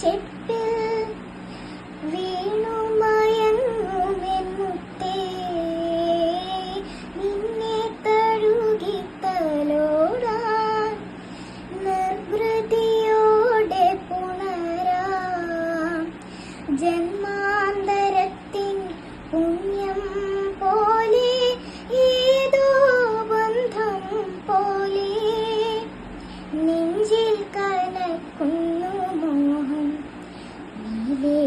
ചെപ്പിൽ വീണുമയങ്ങുമെന്നുത്തേ നിന്നെ തഴുകി തലോടാൻ നിർവൃതിയോടെ പുണരാം ജന്മാന്തരത്തിൻ പുണ്യം പോലെ ഏതോ ബന്ധം പോലെ നെഞ്ചിൽ കലക്കുന്നു മോഹം നീലേ